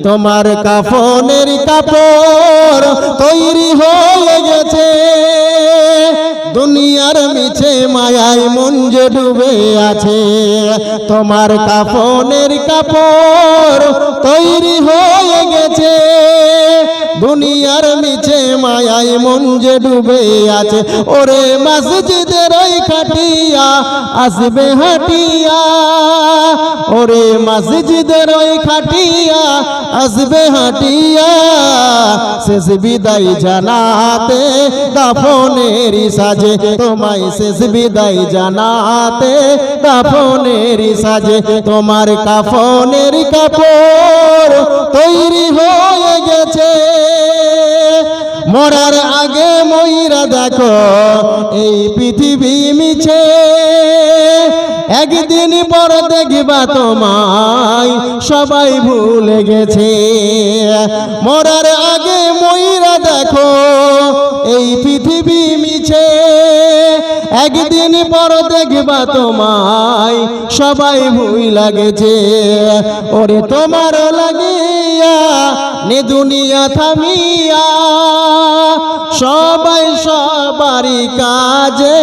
তোমার কাফনের কাপড় তৈরি হয়ে গেছে, দুনিয়ার মিছে মায়ায় মন যে ডুবে আছে। তোমার কাফনের কাপড় তৈরি হয়ে গেছে, দুনিয়ার মিছে মায়ায় মন যে ডুবে আছে। ওরে মসজিদের ওই খাটিয়া আসবে হাটিয়া, ওরে মসজিদের ওই খাটিয়া আসবে হাটিয়া, শেষ বিদায় জানাতে দাফনের সাজে, তোমায় শেষ বিদায় জানাতে দাফনের সাজে। তোমার কাফনের কাপড় তৈরি হয়ে গেছে, মরার আগে মইরা দেখো এই পৃথিবী মিছে, একদিন পর দেখবা তোমায় সবাই ভুলে গেছে। মরার আগে মইরা দেখো এই পৃথিবী মিছে, একদিন পর দেখবা তোমায় সবাই ভুইলা গেছে। ওরে তোমার লাগিয়া নে দুনিয়া থামিয়া, সবাই সবারই কাজে,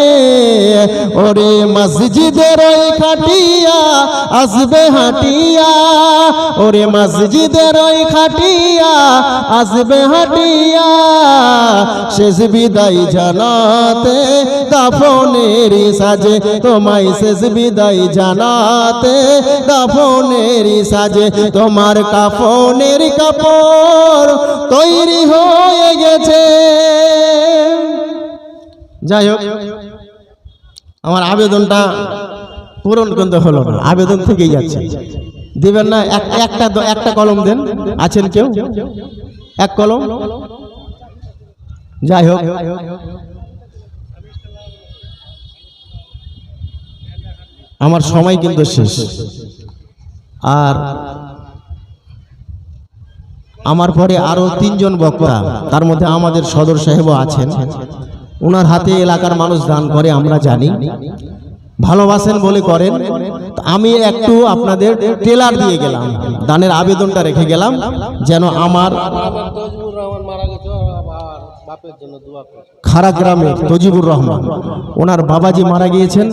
ওরে মসজিদের ওই খাটিয়া আসবে হাটিয়া, ওরে মসজিদের ওই খাটিয়া আসবে হাটিয়া, শেষ বিদায় জানাতে দাফনের সাজে, তোমায় শেষ বিদায় জানাতে দাফনের সাজে। তোমার কাফনের কাপড় তৈরি হয়ে গেছে। যাই হোক, আমার আবেদনটা পূরণ করতে হলো না, আবেদন থেকেই যাচ্ছে। দিবেন না? একটা কলম দেন, আছেন কেউ? এক কলম। যাই হোক, আমার সময় কিন্তু শেষ। আর আমার পরে আরো 3 জন বক্তা, তার মধ্যে আমাদের সদর সাহেবও আছেন। ওনার হাতে এলাকার মানুষ দান করে, আমরা জানি, ভালোবাসেন বলে করেন। আমি একটু আপনাদের টেলার দিয়ে গেলাম, দানের আবেদনটা রেখে গেলাম, যেন আমার খারা গ্রামের তজিবুর রহমান, ওনার বাবাজি মারা গিয়েছেন,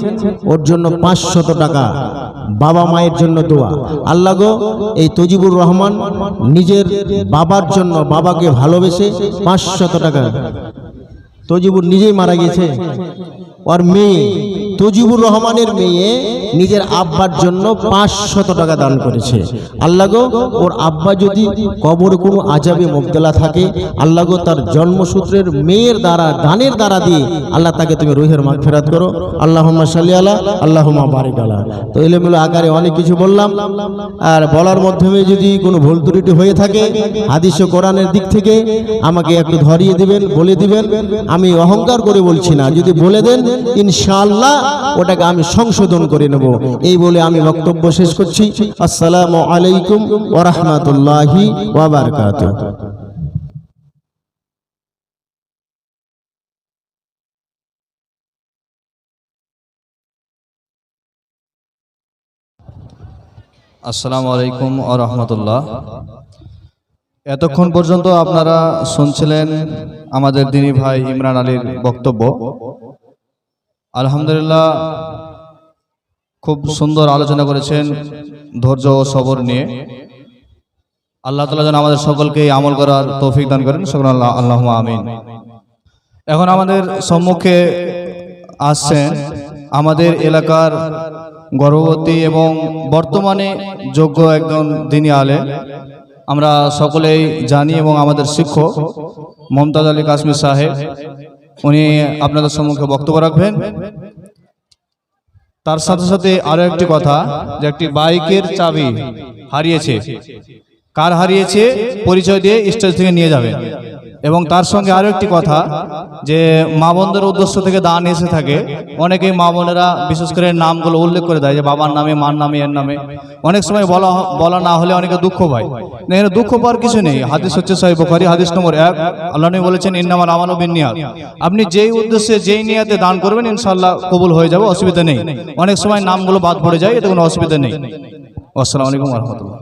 ওর জন্য 500 টাকা বাবা মায়ের জন্য দোয়া। আল্লাহ গো, এই তজিবুর রহমান নিজের বাবার জন্য, বাবাকে ভালোবেসে 500 টাকা, তজিবুর নিজেই মারা গেছে, ওর মেয়ে তজিবুর রহমানের মেয়ে নিজের আব্বার জন্য 500 টাকা দান করেছে। আল্লাহ গো, ওর আব্বা যদি কবরে কোনো আযাবে মুবতলা থাকে, আল্লাহ গো তার জন্মসূত্রের মেয়ের দ্বারা, দানের দ্বারা দিয়ে আল্লাহ তাকে তুমি রুহের মাগফিরাত করো। আল্লাহুম্মা সাল্লি আলা, আল্লাহুম্মা বারিক আলা। তো এলোমেলো আকারে অনেক কিছু বললাম, আর বলার মাধ্যমে যদি কোনো ভুল ত্রুটি হয়ে থাকে হাদিস ও কোরআনের দিক থেকে আমাকে একটু ধরিয়ে দিবেন, বলে দিবেন। আমি অহংকার করে বলছি না, যদি বলে দেন ইনশাআল্লাহ ওটাকে আমি সংশোধন করে নেব। এই বলে আমি বক্তব্য শেষ করছি। আসসালামু আলাইকুম ওয়া রাহমাতুল্লাহি ওয়া বারাকাতুহু। আসসালামু আলাইকুম ওয়া রাহমাতুল্লাহ। এতক্ষণ পর্যন্ত আপনারা শুনছিলেন আমাদের দিনী ভাই ইমরান আলীর বক্তব্য। আলহামদুলিল্লাহ, খুব সুন্দর আলোচনা করেছেন ধৈর্য ও সবর নিয়ে। আল্লাহ তাআলা যেন আমাদের সকলকে আমল করার তৌফিক দান করেন, সকল আল্লাহুম্মা আমিন। এখন আমাদের সম্মুখে আসছেন আমাদের এলাকার গর্ভবতী এবং বর্তমানে যোগ্য একজন দিনী আলেম, আমরা সকলেই জানি, এবং আমাদের শিক্ষক মমতাজ আলী কাশ্মীর সাহেব, উনি আপনাদের সম্মুখে বক্তব্য রাখবেন। তার সাথে সাথে আরো একটি কথা, যে একটি বাইকের চাবি হারিয়েছে, কার হারিয়েছে পরিচয় দিয়ে স্টেজ থেকে নিয়ে যাবেন। এবং তার সঙ্গে আরো একটি কথা, যে মা বোনদের উদ্দেশ্য থেকে দান এসে থাকে, অনেকেই মা বোনেরা বিশেষ করে নামগুলো উল্লেখ করে দেয়, যে বাবার নামে, মার নামে, এর নামে। অনেক সময় বলা না হলে অনেকে দুঃখ পায়। এখানে দুঃখ পাওয়ার কিছু নেই। হাদিস হচ্ছে সহিহ বুখারী, হাদিস নম্বর 1, আল্লাহ নবী বলেছেন ইন্নামাল আমালু বিন্নিয়াত। আপনি যেই উদ্দেশ্যে, যেই নিয়াতে দান করবেন ইনশাআল্লাহ কবুল হয়ে যাবে, অসুবিধা নেই। অনেক সময় নামগুলো বাদ পড়ে যায়, এতে কোনো অসুবিধা নেই। আসসালামু আলাইকুম ওয়া রাহমাতুল্লাহ।